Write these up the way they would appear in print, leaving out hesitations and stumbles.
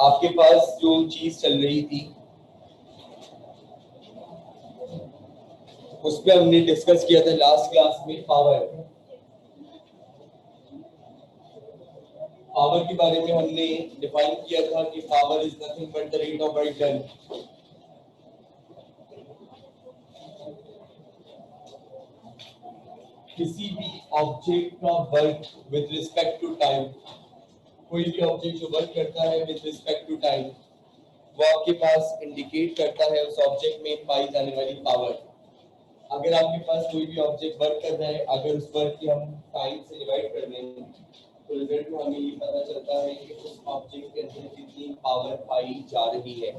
आपके पास जो चीज चल रही थी उस पर हमने डिस्कस किया था लास्ट क्लास में पावर के बारे में हमने डिफाइन किया था कि power is nothing but the rate of work done. किसी भी ऑब्जेक्ट का work with respect to time, कोई भी ऑब्जेक्ट जो वर्क करता है विद रिस्पेक्ट टू टाइम, वो आपके पास इंडिकेट करता है उस ऑब्जेक्ट में पाई जाने वाली पावर। अगर आपके पास कोई भी ऑब्जेक्ट वर्क कर रहा है, अगर उस वर्क की हम टाइम से डिवाइड कर दें तो रिजल्ट में हमें ये पता चलता है कि उस ऑब्जेक्ट के अंदर कितनी पावर पाई जा रही है।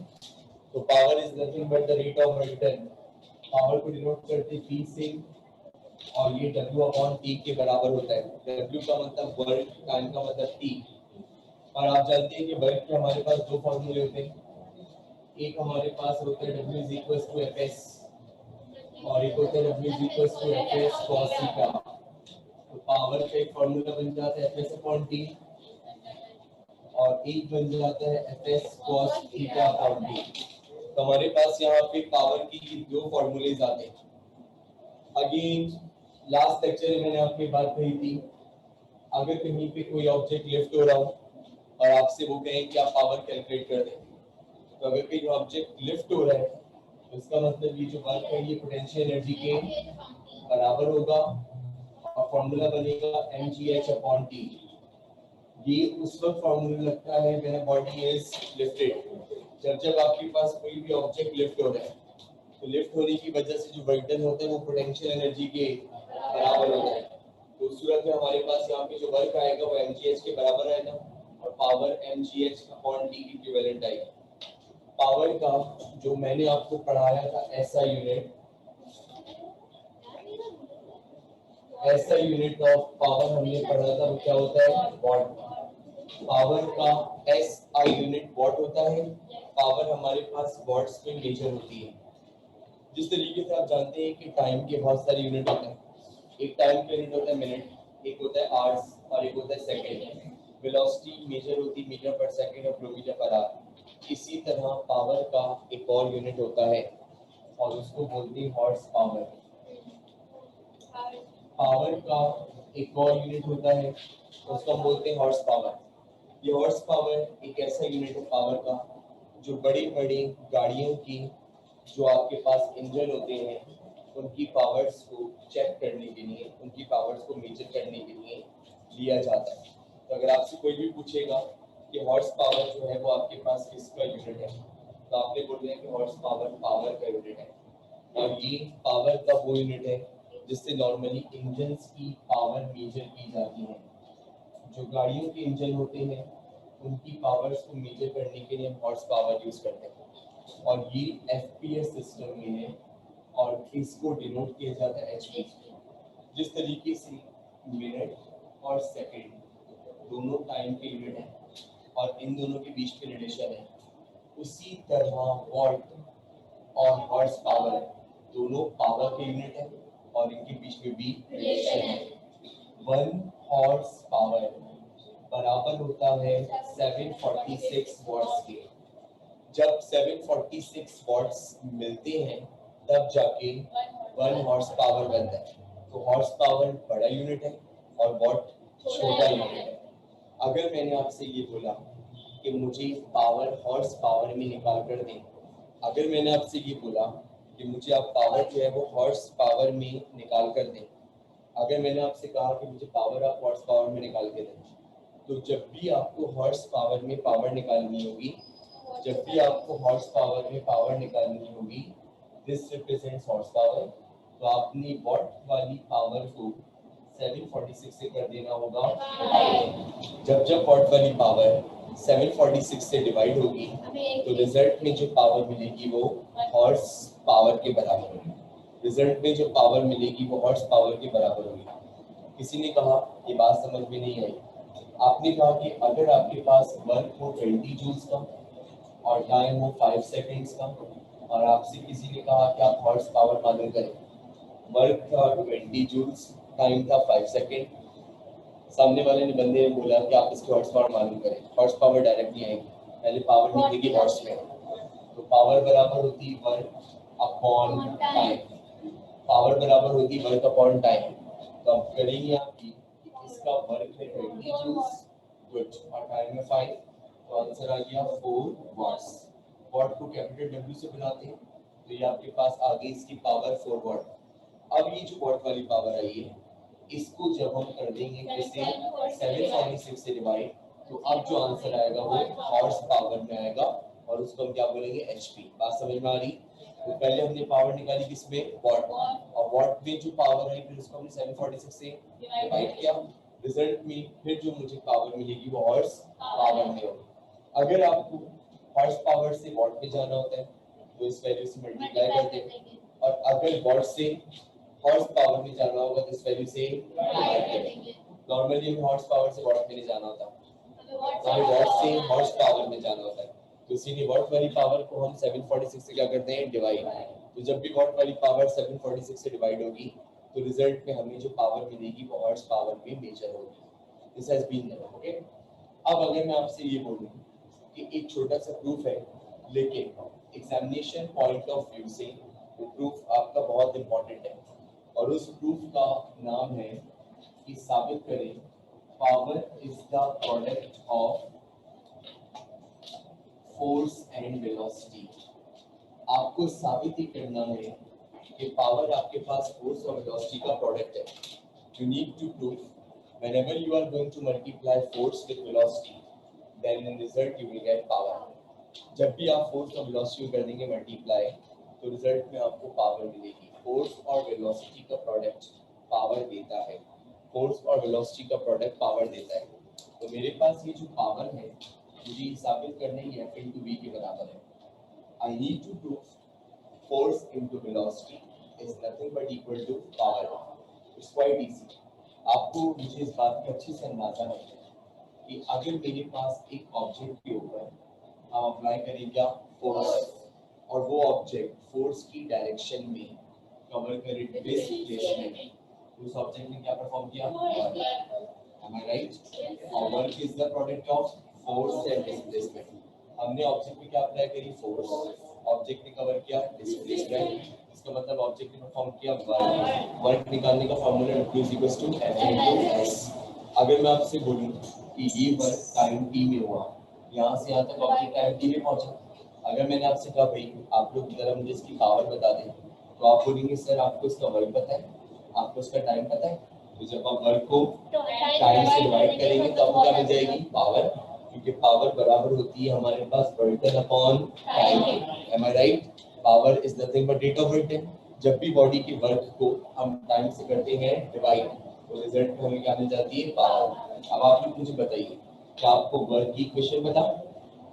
तो power is nothing but the rate of work done. Power को डिनोट करते हैं P से और ये W अपॉन T के बराबर होता है। W का मतलब वर्क, टाइम का मतलब T। और आप जानते हैं कि वर्क के हमारे पास दो फॉर्मूले होते हैं। एक हमारे पास होता है W is equal to Fs और एक होता है W is equal to Fs cos theta. तो पावर का एक फॉर्मूला बन जाता है Fs अपॉन T और एक बन जाता है Fs cos theta upon T। तो हमारे पास यहाँ पे पावर की दो फॉर्मूलेज आते हैं। अगेन लास्ट लेक्चर में मैंने आपकी बात कही थी, अगर कहीं पे कोई ऑब्जेक्ट लिफ्ट हो रहा हो और आपसे वो कहें कि आप पावर कैलकुलेट कर दें, तो अगर कोई ऑब्जेक्ट लिफ्ट हो रहा है तो इसका मतलब ये जो वर्क है ये पोटेंशियल एनर्जी के बराबर होगा और फॉर्मूला बनेगा mgh अपॉन t। ये उस वक्त फॉर्मूला लगता है व्हेन बॉडी इज लिफ्टेड। जब आपके पास कोई भी ऑब्जेक्ट लिफ्ट हो रहा है तो लिफ्ट होने की वजह से जो वर्क डन होता है वो पोटेंशियल एनर्जी के बराबर होता है। तो उस सूरत में हमारे पास यहाँ पे जो वर्क आएगा वो mgh के बराबर आएगा और पावर mgh अपॉन t की इक्विवेलेंट आएगी। पावर का जो मैंने आपको पढ़ाया था SI यूनिट ऑफ पावर हमने पढ़ा था, वो क्या होता है वॉट। पावर का SI यूनिट वॉट होता है। पावर हमारे पास वॉट्स में मेजर होती है। जिस तरीके से आप जानते हैं कि टाइम के बहुत सारे यूनिट होते हैं। एक टाइम का यूनिट होता है मिनट, एक होता है आवर्स और एक होता है सेकंड। वेलोसिटी मेजर होती है मीटर पर सेकंड और किलोमीटर पर आवर। इसी तरह पावर का एक और यूनिट होता है और उसको बोलते हैं हॉर्स पावर। पावर का एक और यूनिट होता है उसको हम बोलते हैं हॉर्स पावर। ये हॉर्स पावर एक ऐसा यूनिट है पावर का जो बड़ी बड़ी गाड़ियों की जो आपके पास इंजन होते हैं उनकी पावर्स को चेक करने के लिए, उनकी पावर्स को मेजर करने के लिए लिया जाता है। तो अगर आपसे कोई भी पूछेगा कि हॉर्स पावर जो है वो आपके पास किसका यूनिट है, तो आपने बोलना है कि हॉर्स पावर पावर का यूनिट है। और ये पावर का वो यूनिट है जिससे नॉर्मली इंजन्स की पावर मेजर की जाती है। जो गाड़ियों के इंजन होते हैं उनकी पावर्स को मेजर करने के लिए हम हॉर्स पावर यूज करते हैं और ये FPS सिस्टम में है और इसको डिनोट किया जाता है HP। जिस तरीके से मिनट और सेकंड दोनों टाइम के यूनिट हैं और इन दोनों के बीच में रिलेशन है, उसी तरह वॉट और हॉर्स पावर दोनों पावर के यूनिट हैं और इनके बीच में भी रिलेशन है। 1 हॉर्स पावर बराबर होता है 746 वॉट्स के। जब 746 वॉट्स मिलते हैं तब जाके 1 हॉर्स पावर बनता है। तो हॉर्स पावर बड़ा यूनिट है और वॉट छोटा यूनिट है। अगर मैंने आपसे ये बोला कि मुझे पावर हॉर्स पावर में निकाल कर दें, अगर मैंने आपसे ये बोला कि मुझे आप पावर जो है वो हॉर्स पावर में निकाल कर दें, अगर मैंने आपसे कहा कि मुझे पावर आप हॉर्स पावर में निकाल के दें, तो जब भी आपको हॉर्स पावर में पावर निकालनी होगी, जब भी आपको हॉर्स पावर में पावर निकालनी होगी, दिस रिप्रेजेंट्स हॉर्स पावर। तो आपने वॉट वाली पावर को 746 से कर देना होगा। जब वॉट वाली पावर 746 से डिवाइड होगी तो रिजल्ट में जो पावर मिलेगी वो हॉर्स पावर के बराबर होगी। रिजल्ट में जो पावर मिलेगी वो हॉर्स पावर के बराबर होगी। किसी ने कहा ये बात समझ में नहीं आई। आपने कहा कि अगर आपके पास वर्क हो 20 जूल्स का और टाइम हो 5 सेकेंड्स का और आपसे किसी ने कहा कि आप हॉर्स पावर मालूम करें, वर्क था 20 जूल्स, टाइम था 5 सेकेंड। सामने वाले ने बंदे ने बोला कि आप इसकी हॉर्स पावर मालूम करें, हॉर्स पावर डायरेक्ट नहीं आएगी। पहले पावर निकलेगी हॉर्स में, तो पावर बराबर होती है वर्क अपॉन टाइम, पावर बराबर होती है वर्क अपॉन टाइम। तो अब करेंगे आपकी इसका वर्क है 20 जूल्स, गुड, और टाइम है 5, तो आंसर आ गया 4 वाट्स। वाट को कैपिटल डब्ल्यू से बनाते हैं, तो ये आपके पास आ गई इसकी पावर 4 वाट। अब ये जो वाट वाली पावर आई है, इसको जब हम कर देंगे किससे 746 से डिवाइड, तो अब जो आंसर आएगा वो हॉर्स पावर में आएगा, और उसको हम क्या बोलेंगे एचपी। बात समझ में आ रही? तो पहले हमने पावर निकाली किसमें वाट, और वाट में जो पावर है फिर उसको हमने 746 से डिवाइड किया, रिजल्ट में फिर जो मुझे पावर मिलेगी वो हॉर्स पावर में होगी। अगर आपको हॉर्स पावर से वाट में जाना होता है तो इस वैल्यू से मल्टीप्लाई कर दें, और अगर वाट से हॉर्स पावर में जाना होगा तो इस वैल्यू से डिवाइड करेंगे। नॉर्मली हमें हॉर्स पावर से वाट में नहीं जाना होता, हमें वाट से हॉर्स पावर में जाना होता है, तो इसीलिए वाट वाली पावर को हम 746 से क्या करते हैं डिवाइड। तो जब भी वाट वाली पावर 746 से डिवाइड होगी तो रिजल्ट में हमें जो पावर मिलेगी वो हॉर्स पावर में मेजर होगी। This has been done, okay. अब अगर मैं आपसे ये बोलूं कि एक छोटा सा प्रूफ है, लेकिन एग्जामिनेशन पॉइंट ऑफ व्यू से वो प्रूफ आपका बहुत इंपॉर्टेंट है, और उस प्रूफ का नाम है कि साबित करें power is the product of force and velocity. आपको साबित ही करना है कि पावर आपके पास फोर्स और वेलोसिटी का प्रोडक्ट है। You need to prove whenever you are going to multiply force with velocity, then in result you will get power. जब भी आप फोर्स और वेलोसिटी कर देंगे मल्टीप्लाई, तो रिजल्ट में आपको पावर मिलेगी। फोर्स और वेलोसिटी का प्रोडक्ट पावर देता है, फोर्स और वेलोसिटी का प्रोडक्ट पावर देता है। तो मेरे पास ये जो पावर है मुझे साबित करने की F into V के बराबर है। I need to prove force into velocity is nothing but equal to power. It's quite easy. आपको मुझे इस बात का अच्छे से अंदाजा है कि अगर मेरे पास एक ऑब्जेक्ट के ऊपर हम अप्लाई करें क्या फोर्स, और वो ऑब्जेक्ट फोर्स की डायरेक्शन में कवर करे डिस्प्लेसमेंट, तो उस ऑब्जेक्ट ने क्या परफॉर्म किया वर्क, am I right? और work is the product of force and displacement. हमने ऑब्जेक्ट पे क्या अप्लाई करी फोर्स, ऑब्जेक्ट ने कवर किया डिस्प्लेसमेंट, इसका मतलब ऑब्जेक्ट ने परफॉर्म किया वर्क। वर्क निकालने का फार्मूला W = F/s। अगर मैं आपसे बोलूं कि ये वर्क टाइम t में हुआ, यहाँ से यहाँ तक ऑब्जेक्ट टाइम t में पहुंचा, अगर मैंने आपसे कहा भाई आप लोग जरा मुझे इसकी पावर बता दें, तो आप बोलेंगे सर आपको इसका वर्क पता है, आपको इसका टाइम पता है। तो जब आप वर्क को टाइम से डिवाइड करेंगे तो आपको क्या मिल जाएगी पावर, क्योंकि पावर बराबर होती है हमारे पास work done upon time. Am I right? Power is nothing but rate of work. जब भी बॉडी के वर्क को हम टाइम से करते हैं डिवाइड, तो रिजल्ट में हमें क्या मिल जाती है पावर। अब आप लोग मुझे बताइए क्या आपको वर्क की इक्वेशन पता?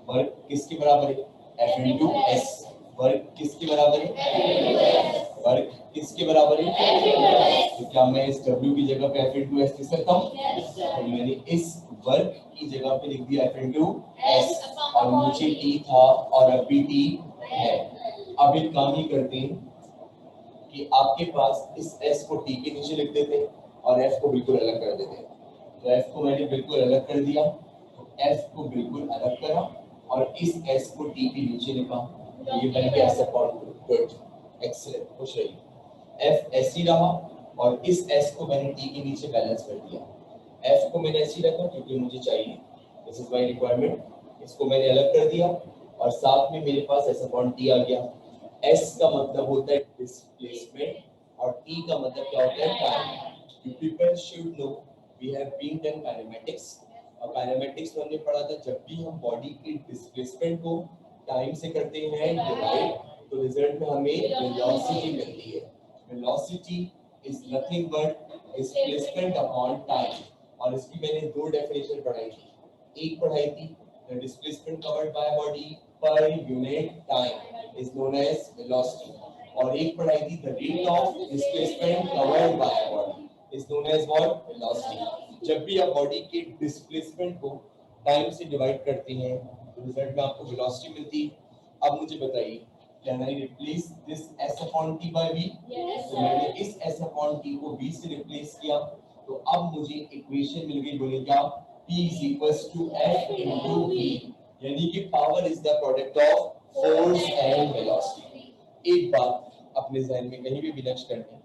वर्क किसके बराबर है? F into S। वर्क किसके बराबर है? वर्क किसके बराबर है? तो क्या मैं इस W की जगह पे F into S लिख सकता हूँ? तो मैंने इस वर्क की जगह पे लिख दिया F into S, और नीचे T था और अब भी T है। अब एक काम ही करते हैं कि आपके पास इस S को T के नीचे लिख देते हैं और F को बिल्कुल अलग कर देते हैं। तो F को मैंने बिल्कुल अलग कर दिया, तो F को बिल्कुल अलग करा और इस S को T के नीचे लिखा, तो ये बन गया S अपॉन 2। गुड, एक्सीलेंट, खुश रहिए। F ऐसी रहा और इस S को मैंने T के नीचे बैलेंस कर दिया। F को मैंने ऐसी रखा क्योंकि मुझे चाहिए, दिस इज माय रिक्वायरमेंट। इसको मैंने अलग कर दिया और साथ में मेरे पास S अपॉन T आ गया। S का मतलब होता है डिस्प्लेसमेंट और T का मतलब क्या होता है time. You people should know we have been done kinematics, और काइनेमेटिक्स में हमने पढ़ा था जब भी हम बॉडी की डिस्प्लेसमेंट को टाइम से करते हैं डिवाइड, तो रिजल्ट में हमें वेलोसिटी मिलती है। Velocity is nothing but displacement upon time, और इसकी मैंने दो डेफिनेशन पढ़ाई थी। एक पढ़ाई थी the displacement covered by body per unit time is known as velocity, और एक पढ़ाई थी the rate of displacement covered by body is known as what velocity. जब भी आप बॉडी के डिस्प्लेसमेंट को टाइम से डिवाइड करते हैं तो रिजल्ट में आपको वेलोसिटी मिलती है। अब मुझे बताइए can I replace this s upon t by v? तो मैंने इस s upon t को v से रिप्लेस किया, तो अब मुझे इक्वेशन मिल गई, बोले क्या p is equals to f into v। यानी कि power is the product of force and velocity. एक बात अपने जहन में कहीं भी विलक्ष करनी,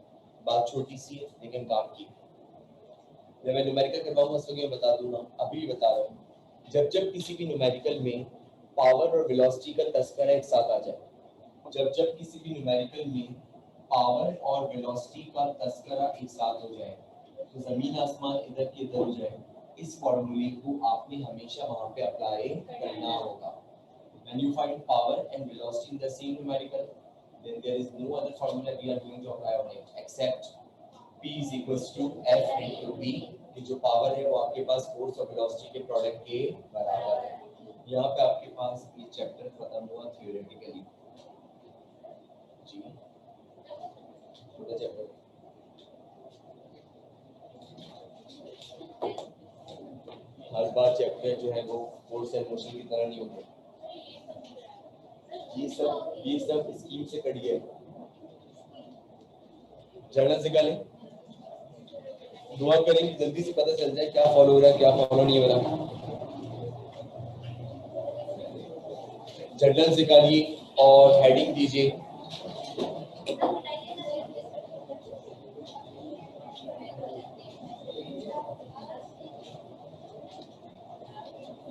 बात छोटी सी है लेकिन काम की। जब मैं न्यूमेरिकल करवाऊंगा उस वक्त मैं बता दूंगा, अभी भी बता रहा हूँ। जब जब किसी भी न्यूमेरिकल में पावर और वेलोसिटी का तस्करा एक साथ आ जाए, जब जब किसी भी न्यूमेरिकल में पावर और वेलोसिटी का तस्करा एक साथ हो जाए, तो जमीन आसमान इधर की इधर हो जाए, इस फॉर्मूले को आपने हमेशा वहां पे अप्लाई करना होगा। When you find power and velocity in the same numerical, then there is no other formula we are going to apply on it except P is equals to F into B। कि जो power है वो आपके पास force और velocity के product के बराबर है। यहाँ पे आपके पास ये चैप्टर खत्म हुआ थियोरेटिकली जी, छोटा चैप्टर। हर बार चैप्टर जो है वो फोर्स एंड मोशन की तरह नहीं होते, ये सब स्कीम से कट गया। जर्नल से निकालें, दुआ करें कि जल्दी से पता चल जाए क्या फॉलो हो रहा है क्या फॉलो नहीं हो रहा। जर्नल निकालिए और हेडिंग दीजिए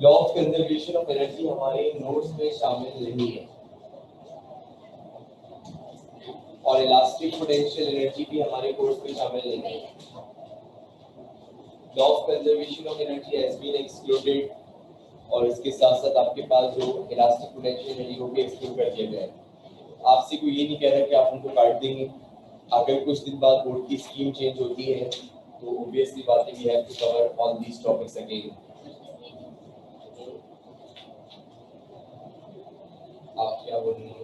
law of conservation of energy हमारे नोट्स में शामिल नहीं है, और इलास्टिक पोटेंशियल एनर्जी भी हमारे कोर्स में शामिल नहीं है। Law of conservation of energy has been excluded, और इसके साथ साथ आपके पास जो इलास्टिक पोटेंशियल एनर्जी वो भी एक्सक्लूड कर दिया गया है। आपसे कोई ये नहीं कह रहा कि आप उनको काट देंगे। अगर कुछ दिन बाद बोर्ड की स्कीम चेंज होती है तो ऑब्वियसली बात है we have to cover all these topics again. आप क्या बोल रही हैं?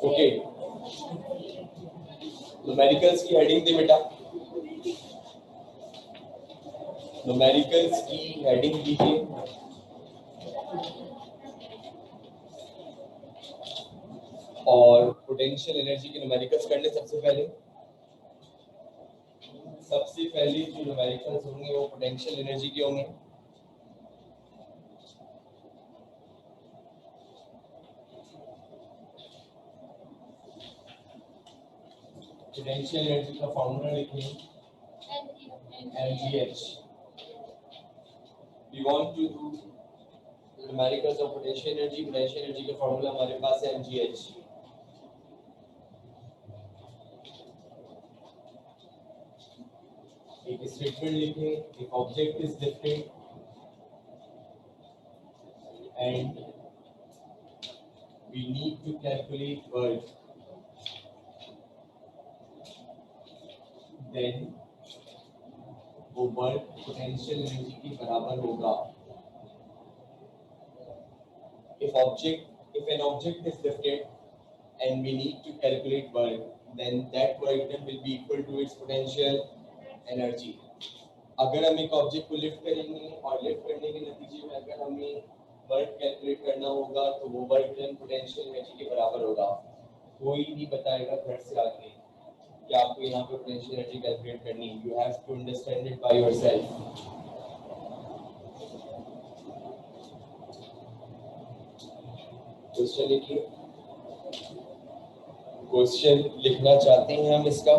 ओके, न्यूमेरिकल्स की हेडिंग दे बेटा, न्यूमेरिकल्स की हेडिंग दीजिए। और पोटेंशियल एनर्जी के न्यूमेरिकल्स करने सबसे पहले जो न्यूमेरिकल्स होंगे वो पोटेंशियल एनर्जी के होंगे। पोटेंशियल एनर्जी का फॉर्मूला लिखें mgh। we want to do numericals of potential energy का फॉर्मूला हमारे पास है mgh। एक स्टेटमेंट लिखें, if object is lifted and we need to calculate work, then वो वर्क पोटेंशियल एनर्जी के बराबर होगा। if an object is lifted and we need to calculate work, then that work done will be equal to its potential energy। अगर हम एक object को lift करेंगे और लिफ्ट करने के नतीजे में अगर हमें वर्क कैलकुलेट करना होगा तो वो वर्क डन पोटेंशियल एनर्जी के बराबर होगा। कोई नहीं बताएगा घर से आके कि आपको यहाँ पे पोटेंशियल एनर्जी कैलकुलेट करनी है। You have to understand it by yourself. Question लिखिए, क्वेश्चन लिखना चाहते हैं हम इसका।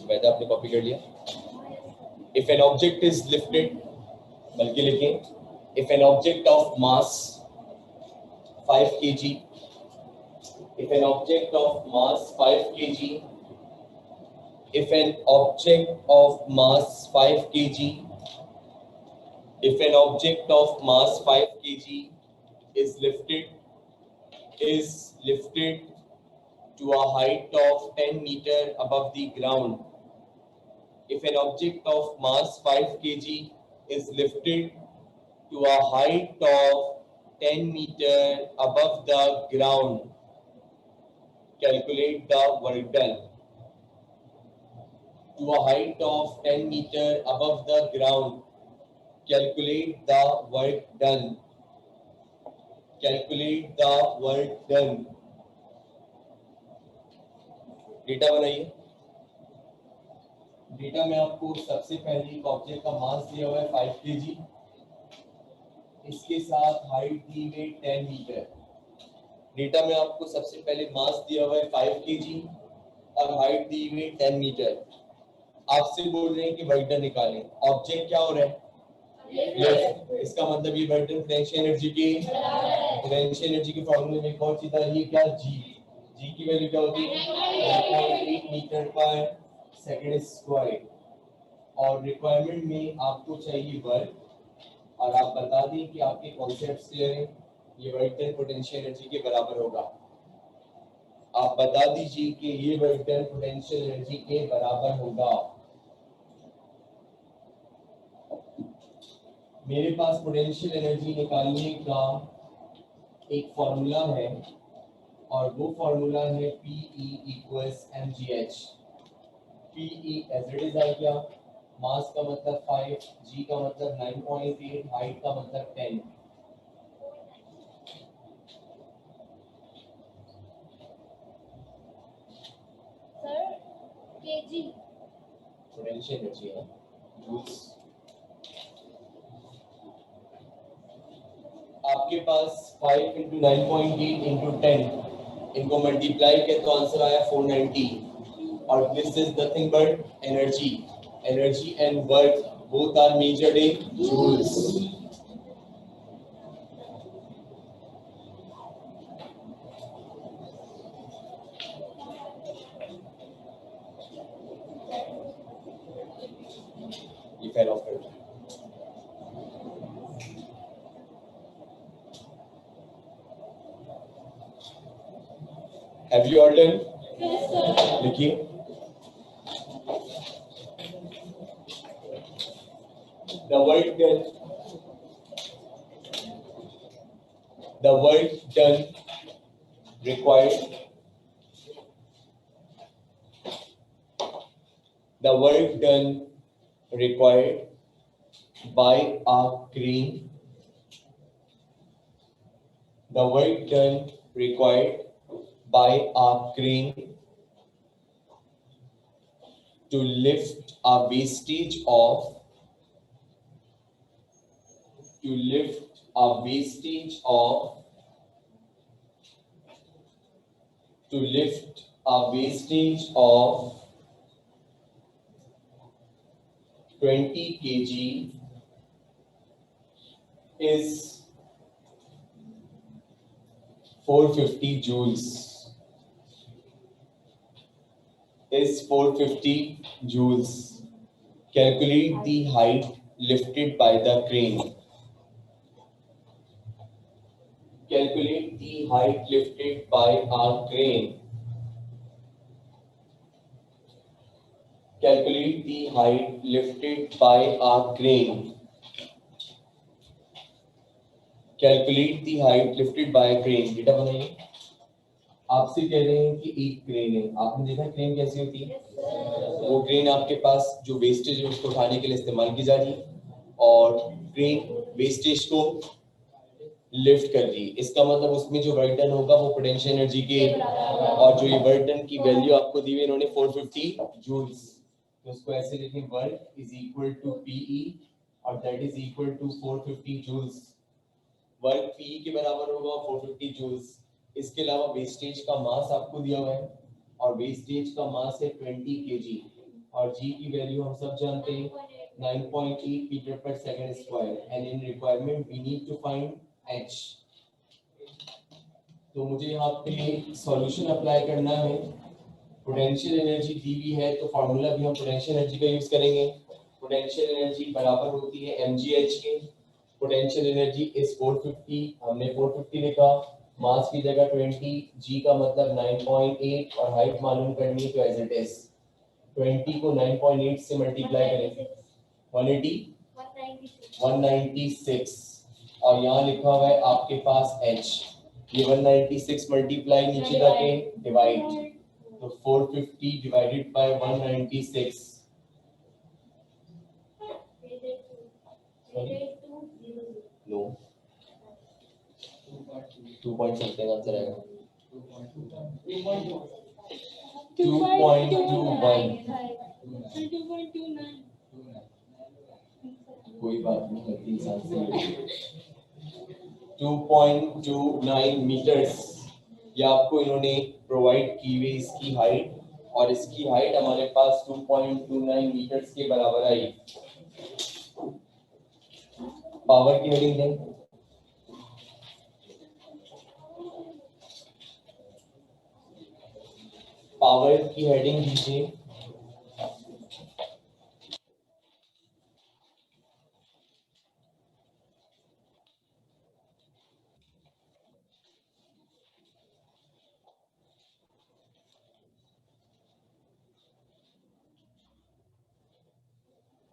वैदा आपने कॉपी कर लिया। If an object is lifted, बल्कि लिखें if an object of mass 5 kg, if an object of mass 5 kg, if an object of mass 5 kg, if an object of mass 5 kg is lifted to a height of 10 meter above the ground, if an object of mass 5 kg is lifted to a height of 10 meter above the ground, calculate the work done. To a height of 10 meter above the ground, calculate the work done. Calculate the work done. Data बनाइए. Data में आपको सबसे पहले एक object का मास दिया हुआ है 5 kg, इसके साथ हाइट दी हुई 10 मीटर. डेटा में आपको सबसे पहले मास दिया हुआ है 5 kg और हाइट दी हुई 10 मीटर. आपसे बोल रहे हैं कि वर्क डन निकालें. ऑब्जेक्ट क्या हो रहा है? इसका मतलब ये वर्क डन पोटेंशियल एनर्जी की फॉर्मूले में एक और चीज है, ये क्या जी की वैल्यू क्या होती है? 9.8 मीटर पर सेकंड स्क्वायर. और रिक्वायरमेंट में आपको चाहिए वर्क, और आप बता दें कि आपके कॉन्सेप्ट्स क्लियर हैं. ये वर्क डन पोटेंशियल एनर्जी के बराबर होगा. आप बता दीजिए कि ये वर्क डन पोटेंशियल एनर्जी के बराबर होगा. मेरे पास पोटेंशियल एनर्जी निकालने का एक फॉर्मूला है, और वो फॉर्मूला है PE equals mgh. PE as it is आ गया. मास का मतलब 5, g का मतलब 9.8, हाइट का मतलब 10. सर kg पोटेंशियल एनर्जी है जूल्स. आपके पास 5 into 9.8 into 10, इनको मल्टीप्लाई किया तो आंसर आया 490. और this is nothing but energy. Energy and work both are measured in joules. ये फेल ऑफ कर. Have you all done? yes sir लिखिए. The work done required by a crane. The work done required by a crane to lift a wastage of 20 kg is 450 joules. Calculate the height lifted by the crane. Calculate the height lifted by a crane. Calculate the height lifted by a crane. Calculate the height lifted by a crane. Data बनाइए. आपसे कह रहे हैं कि एक crane है. आपने देखा क्रेन कैसी होती है? वो क्रेन आपके पास जो वेस्टेज है उसको उठाने के लिए इस्तेमाल की जा रही है, और क्रेन वेस्टेज को लिफ्ट कर रही है. इसका मतलब उसमें जो वर्क डन होगा वो पोटेंशियल एनर्जी के, और जो ये वर्क डन की वैल्यू आपको दी हुई इन्होंने 450 जूल्स, तो उसको ऐसे लिखें, work is equal to PE और that is equal to 450 joules. Work PE के बराबर होगा 450 जूल्स. इसके अलावा वेस्टेज का मास आपको दिया हुआ है, और वेस्टेज का मास है 20 kg, और G की वैल्यू हम सब जानते हैं 9.8 metre per second square. And in requirement we need to find H. तो मुझे यहाँ पे सॉल्यूशन अप्लाई करना है। पोटेंशियल एनर्जी दी हुई है तो फार्मूला भी हम पोटेंशियल एनर्जी का यूज करेंगे। पोटेंशियल एनर्जी बराबर होती है mgh के। पोटेंशियल एनर्जी इज 450, हमने 450 लिखा। मास की जगह 20, g का मतलब 9.8 और हाइट मालूम करनी है तो एज इट इज 20 को 9.8 से मल्टीप्लाई करेंगे 180 196 और यहाँ लिखा हुआ है आपके पास h। ये 196 मल्टीप्लाई नीचे जाके डिवाइड तो 450 divided by 196 no 2 point something answer आएगा 2.21 कोई बात नहीं गलती इंसान से 2.29 मीटर्स ये आपको इन्होंने प्रोवाइड की हुई इसकी हाइट और इसकी हाइट हमारे पास 2.29 मीटर्स के बराबर आई। पावर की हेडिंग दें पावर की हेडिंग दीजिए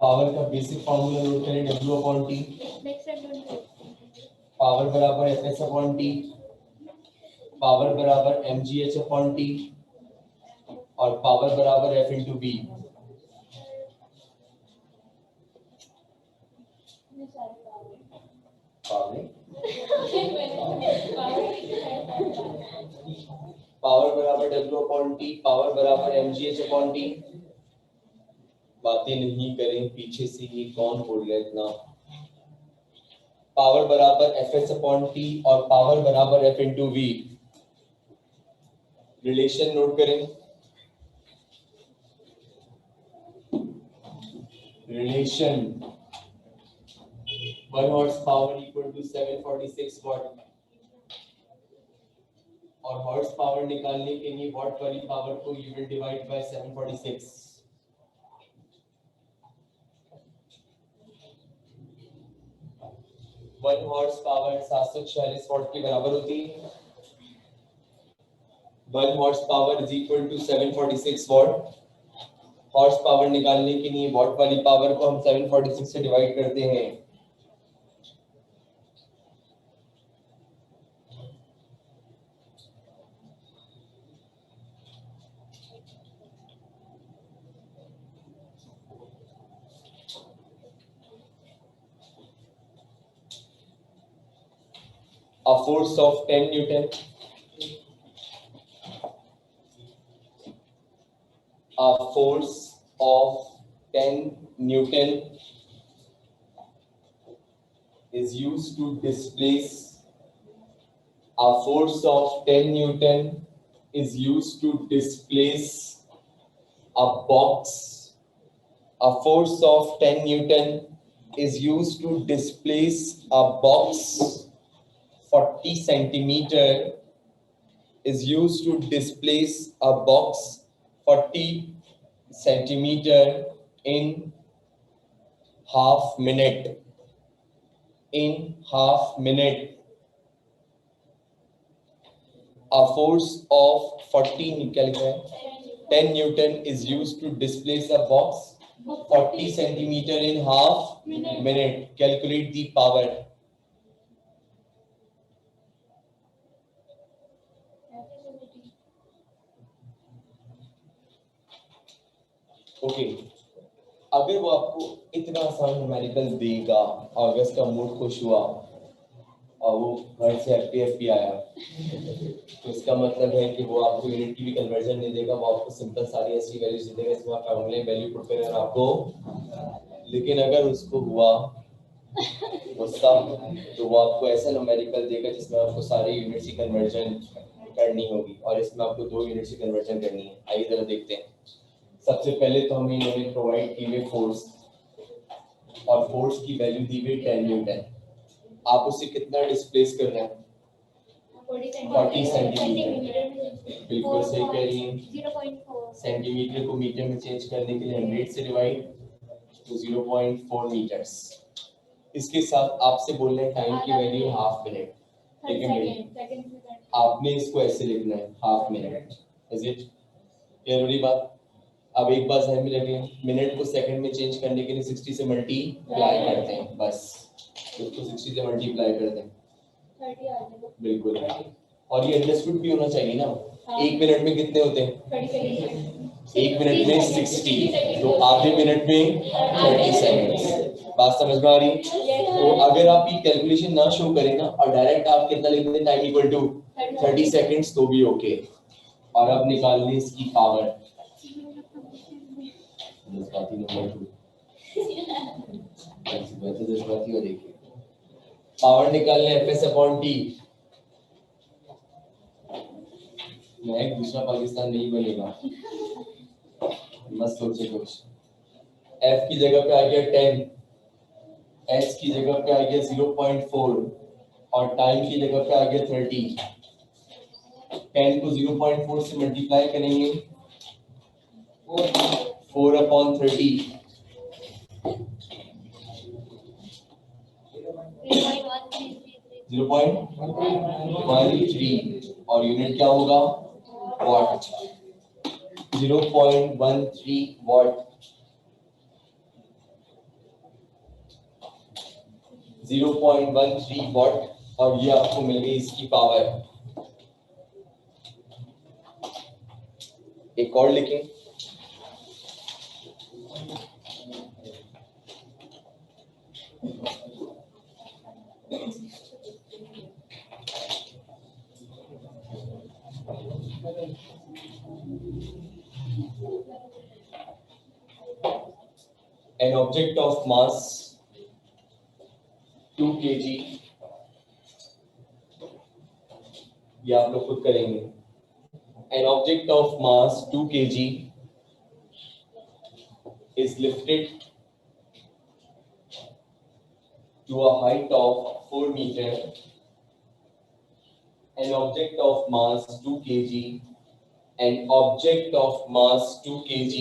पावर का बेसिक फार्मूला नोट करें W/T। पावर बराबर Fs/T, पावर बराबर mgh/T और पावर बराबर F into V। पावर बराबर W/T, पावर बराबर mgh/T। बातें नहीं करें पीछे से ये कौन बोल रहा है इतना। पावर बराबर Fs/T और पावर बराबर F into V। Relation note करें relation 1 horse power equal to 746 watt और हॉर्स पावर निकालने के लिए वॉट वाली पावर को you will divide by 746। 1 horse power 746 watt के बराबर होती है। 1 horse power is equal to 746 watt. Horse power निकालने के लिए वॉट वाली पावर को हम 746 से डिवाइड करते हैं। A force of 10 Newton. A force of 10 Newton is used to displace. A force of 10 Newton is used to displace a box. A force of 10 Newton is used to displace a box 40 centimeter is used to displace a box 40 centimeter in half minute. In half minute, a force of 10 Newton is used to displace a box 40 centimeter in half minute. Calculate the power. Okay अगर वो आपको इतना आसान numerical देगा और अगर उसका mood खुश हुआ और वो घर से एफपी आया तो इसका मतलब है कि वो आपको यूनिट की भी कन्वर्जन नहीं देगा, वो आपको सिंपल सारी ऐसी वैल्यूज दे देगा इसमें आप फॉर्मूले वैल्यू पुट करें और आपको। लेकिन अगर उसको हुआ गुस्सा तो वो आपको ऐसा न्यूमेरिकल देगा जिसमें आपको सारी यूनिट्स की कन्वर्जन करनी होगी और इसमें आपको 2 यूनिट्स की कन्वर्जन करनी है। आइए जरा देखते हैं। सबसे पहले तो हमें इन्होंने प्रोवाइड की हुई फोर्स और फोर्स की वैल्यू दी हुई 10 न्यूटन। आप उसे कितना डिस्प्लेस कर रहे हैं? 40 40 सेंटीमीटर। बिल्कुल सही कह रही हैं। 0.4 सेंटीमीटर को मीटर में चेंज करने के लिए 100 से डिवाइड, तो 0.4 मीटर्स। इसके साथ आपसे बोल रहे हैं टाइम की वैल्यू हाफ मिनट, ठीक है बेटी? आपने इसको ऐसे लिखना है half minute, is it clear वाली बात? अब एक बार ध्यान में रखें, मिनट को सेकंड में चेंज करने के लिए 60 से मल्टीप्लाई करते हैं, बस उसको 60 से मल्टीप्लाई कर दें, 30 आ जाएगा। बिल्कुल। और ये अंडरस्टूड भी होना चाहिए ना, एक मिनट में कितने होते हैं? एक मिनट में 60, तो आधे मिनट में 30 सेकंड्स। बात समझ में आ रही? तो अगर आप ये कैलकुलेशन ना शो करें ना और डायरेक्ट आप कितना लिख दें टाइम इक्वल टू 30 सेकंड्स, तो भी ओके। और अब निकालनी इसकी पावर, जज्बाती नंबर 2, जज्बाती हो देखिए, पावर निकालने Fs/T। मैं एक दूसरा पाकिस्तान नहीं बनेगा, मत सोचे कुछ। F की जगह पे आ गया 10, H की जगह पे आ गया 0.4 और टाइम की जगह पे आ गया 30। 10 को 0.4 से मल्टीप्लाई करेंगे, 4/30, 0.13, और यूनिट क्या होगा? वॉट। 0.13 वॉट, 0.13 वॉट, और ये आपको मिल गई इसकी पावर। एक और लिखें, an object of mass 2 kg, ये आप लोग खुद करेंगे। An object of mass 2 kg is lifted to a height of 4 meter. An object of mass 2 kg, an object of mass 2 kg,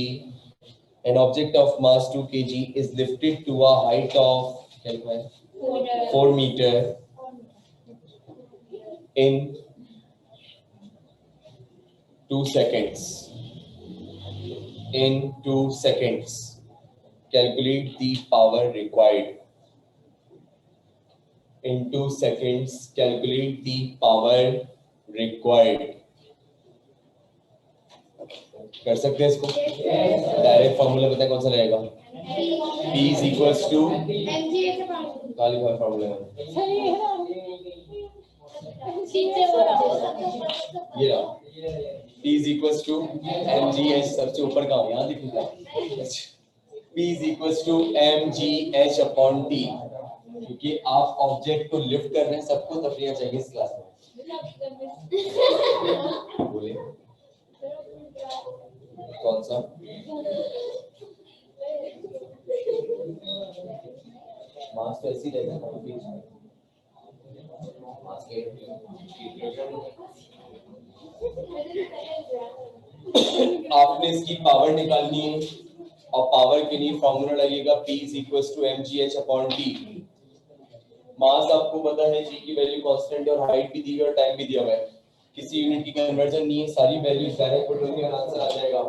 an object of mass 2 kg is lifted to a height of 4 meter in 2 seconds. In 2 seconds, calculate the power required. In 2 seconds, calculate the power required. कर सकते हैं इसको? Direct formula पता है कौन सा रहेगा? P is equals to काली का फॉर्मूला है ये रहा, P is equals to mgh, सबसे ऊपर का यहाँ दिखेगा, P is equals to mgh upon T, क्योंकि आप ऑब्जेक्ट को लिफ्ट कर रहे हैं, सबको तफरीह चाहिए इस क्लास में। बोलिए कौन सा? मास तो ऐसी रहेगा ना, मास के आपने इसकी पावर निकालनी है और पावर के लिए फॉर्मूला लगेगा P is equals to mgh upon T। मास आपको पता है, जी की वैल्यू कांस्टेंट है और हाइट भी दी है और टाइम भी दिया हुआ है, किसी यूनिट की कन्वर्जन नहीं है, सारी वैल्यूज डायरेक्ट पुट होंगी और आंसर आ जाएगा।